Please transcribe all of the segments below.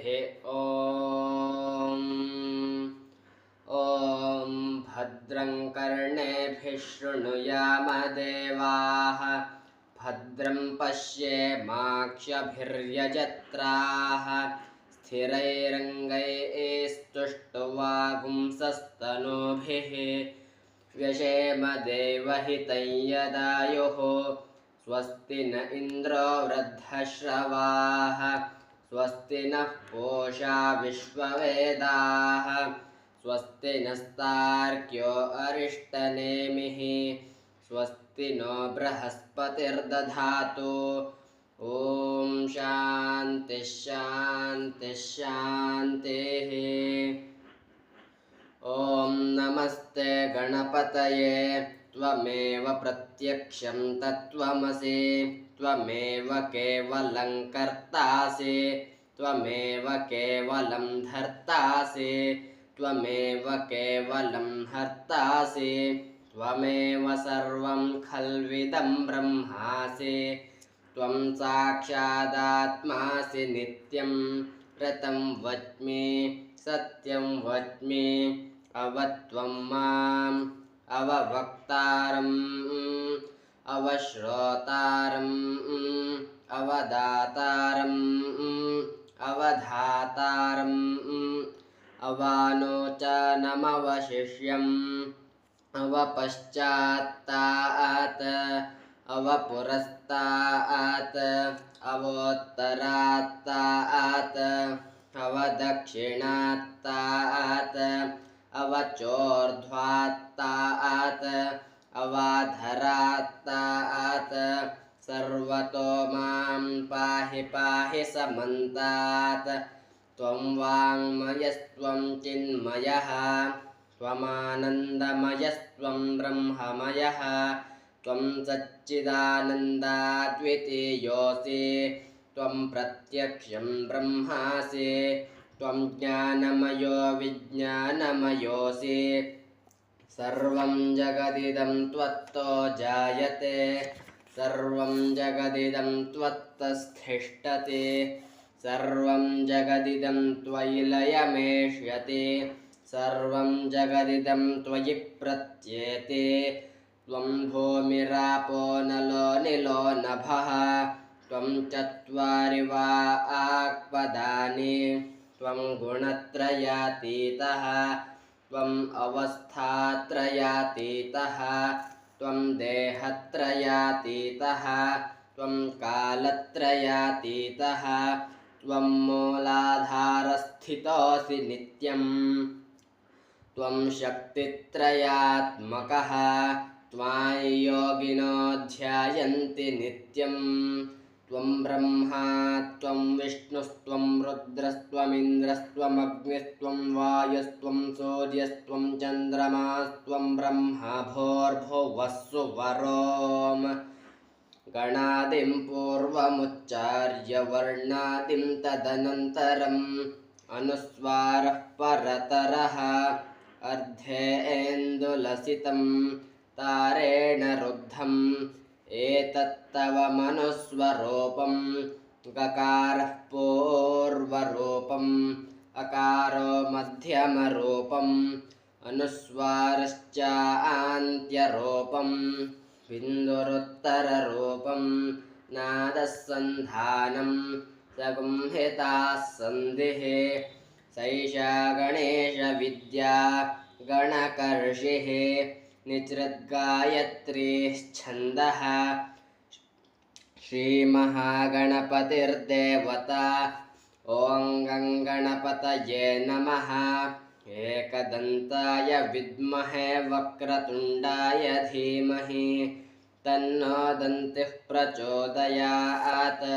ॐ भद्रं कर्णेभिः शृणुयाम देवाः भद्रं पश्येमाक्षभिर्यजत्राः स्थिरैरङ्गैस्तुष्टुवागुंसस्तनूभिः व्यशेम देवहितं यदायुः स्वस्ति न इन्द्रो वृद्धश्रवाः स्वस्ति नः पूषा विश्ववेदाः स्वस्ति नस्तार्क्यो अरिष्टनेमिः स्वस्ति नो बृहस्पतिर्दधातु ॐ शान्तिः शान्तिः शान्तिः। ॐ नमस्ते गणपतये त्वमेव प्रत्यक्षं तत्त्वमसि त्वमेव केवलं कर्तासि त्वमेव केवलं धर्तासि त्वमेव केवलं हर्तासि त्वमेव सर्वं खल्विदं ब्रह्मासि त्वं साक्षादात्मासि नित्यं ऋतं वच्मि सत्यं वच्मि अवत्वं माम् अववक्तारम् अवश्रोतारम् अवदातारम् अवधातारम् अवानोचनमवशिष्यम् अवपश्चात्तात् अवपुरस्तात् अवोत्तरात्तात् अवदक्षिणात्तात् अवचोर्ध्वात्तात् अवाधरात्तात् सर्वतो मां पाहि पाहि समन्तात् त्वं वाङ्मयस्त्वं चिन्मयः त्वमानन्दमयस्त्वं ब्रह्ममयः त्वं सच्चिदानन्दाद्वितीयोऽसि त्वं प्रत्यक्षं ब्रह्मासि त्वं ज्ञानमयो विज्ञानमयोऽसि सर्वं जगदिदं त्वत्तो जायते सर्वं जगदिदं त्वत्तस्थिष्ठति सर्वं जगदिदं त्वयि लयमेष्यति सर्वं जगदिदं त्वयि प्रत्येति त्वं भूमिरापो नलो निलो नभः त्वं चत्वारि वा आक्पदानि त्वं गुणत्रयातीतः त्वम् अवस्थात्रयातीतः त्वं देहत्रयातीतः त्वं कालत्रयातीतः त्वं मूलाधारस्थितोऽसि नित्यं त्वं शक्तित्रयात्मकः त्वां योगिनो ध्यायन्ति नित्यं त्वं ब्रह्मा त्वं विष्णुस्त्वं रुद्रस्त्वमिन्द्रस्त्वमग्निस्त्वं वायुस्त्वं सूर्यस्त्वं चन्द्रमास्त्वं ब्रह्मा भूर्भुवस्सु वरोम गणादिं पूर्वमुच्चार्य वर्णादिं तदनन्तरम् अनुस्वारः परतरः अर्धेन्दुलसितं तारेण रुद्धम् एतत्तव मनुस्वरूपं गकारः पूर्वरूपम् अकारो मध्यमरूपम् अनुस्वारश्च आन्त्यरूपं बिन्दुरुत्तररूपं नादः सन्धानं सगुंहिताः सन्धिः सैषा गणेशविद्या गणकर्षिः निसृद्गायत्रीश्छन्दः श्रीमहागणपतिर्देवता ॐ गणपतये नमः एकदन्ताय विद्महे वक्रतुण्डाय धीमहि तन्नो दन्तिः प्रचोदयात्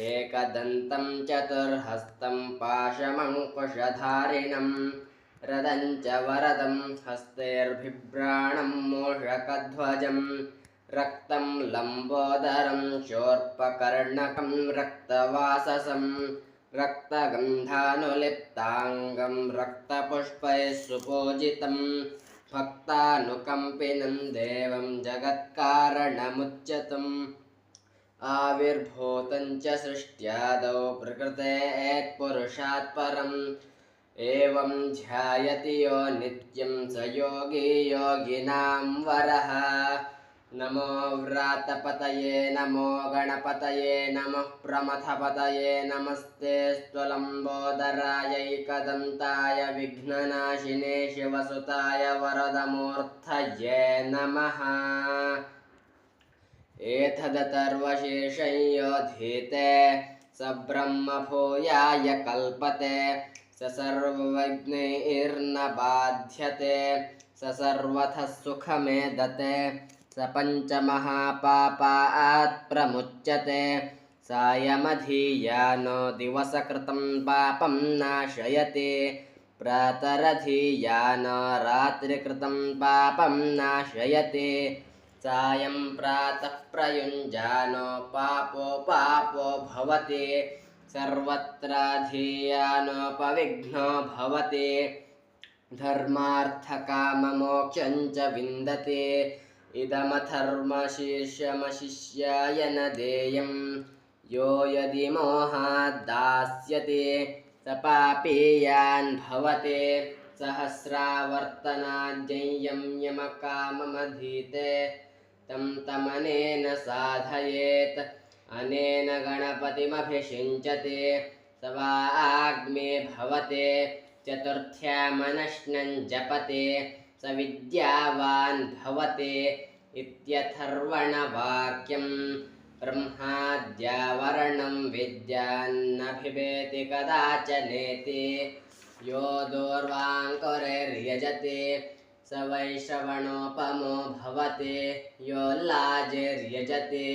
एकदन्तं चतुर्हस्तं पाशमङ्कुशधारिणं रदं च वरदं हस्तैर्बिभ्राणं मूषकध्वजं रक्तं लम्बोदरं शूर्पकर्णकं रक्तवाससं रक्तगन्धानुलिप्ताङ्गं रक्तपुष्पैः सुपूजितं भक्तानुकम्पिनं देवं जगत्कारणमुच्यतम् आविर्भूतं च सृष्ट्यादौ प्रकृतेः परम् एवं ध्यायति यो नित्यं स योगी योगिनां वरः नमो व्रातपतये नमो गणपतये नमः प्रमथपतये नमस्ते स्वलम्बोदरायैकदन्ताय विघ्ननाशिने शिवसुताय वरदमूर्धये नमः एतदथर्वशीर्षं यो धीते स ब्रह्मभूयाय कल्पते स सर्वविघ्नैर्न बाध्यते स सर्वतः सुखमेदते स पञ्चमहापापात् प्रमुच्यते सायमधीयानो दिवसकृतं पापं नाशयति प्रातरधीयानो रात्रिकृतं पापं नाशयति सायं प्रातः प्रयुञ्जानो पापो भवति सर्वत्राधीयानोपविघ्नो भवति धर्मार्थकाममोक्षं च विन्दति इदमथर्मशीर्षमशिष्याय न देयं यो यदि मोहाद्दास्यति स पापीयान् भवति सहस्रावर्तनाद्यं यमकाममधीते तं तमनेन साधयेत् अनेन गणपतिमभिषिञ्चते स वाग्मे भवते चतुर्थ्यामनश्नं जपते स विद्यावान् भवते इत्यथर्वणवाक्यं ब्रह्माद्यावरणं विद्यान्नभिवेति कदाचनेति यो दूर्वाङ्कुरैर्यजते स वैश्रवणोपमो भवते यो लाजिर्यजते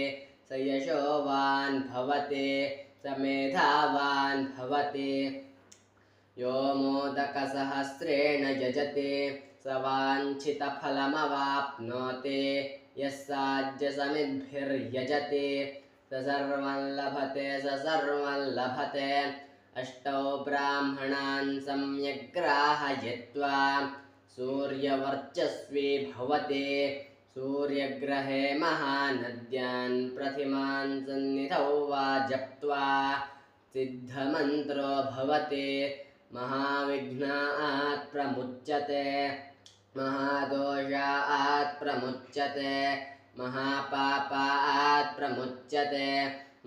स यशोवान् भवते स मेधावान् भवते यो मोदकसहस्रेण यजते स वाञ्छितफलमवाप्नोति यः साध्यसमिद्भिर्यजते स सर्वं लभते अष्टौ ब्राह्मणान् सम्यग्राहयित्वा सूर्यवर्चस्वी भवते सूर्यग्रहे महानद्यान् प्रतिमान् सन्निधौ वा जप्त्वा सिद्धमन्त्रो भवते महाविघ्नात् प्रमुच्यते महादोषात् प्रमुच्यते महापापात् प्रमुच्यते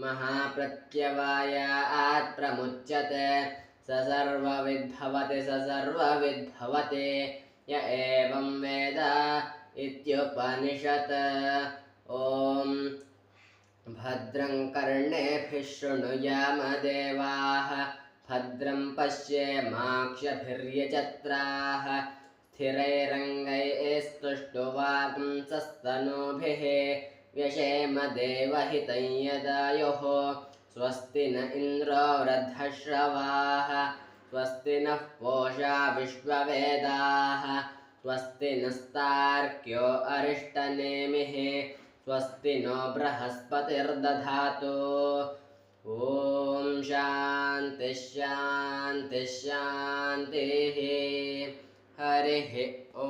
महाप्रत्यवायात् प्रमुच्यते स सर्वविद्भवति य एवं वेद इत्युपनिषत् ॐ भद्रं कर्णेभिः शृणुयामदेवाः भद्रं पश्येमाक्षभिर्यजत्राः स्थिरैरङ्गैस्तुष्टुवागुंसस्तनूभिः व्यशेम देवहितं यदायुः स्वस्ति न इन्द्रो वृद्धश्रवाः स्वस्ति नः पूषा विश्ववेदाः स्वस्ति नस्तार्क्यो अरिष्टनेमिः स्वस्ति नो बृहस्पतिर्दधातु ॐ शान्तिः शान्तिः शान्तिः हरिः ॐ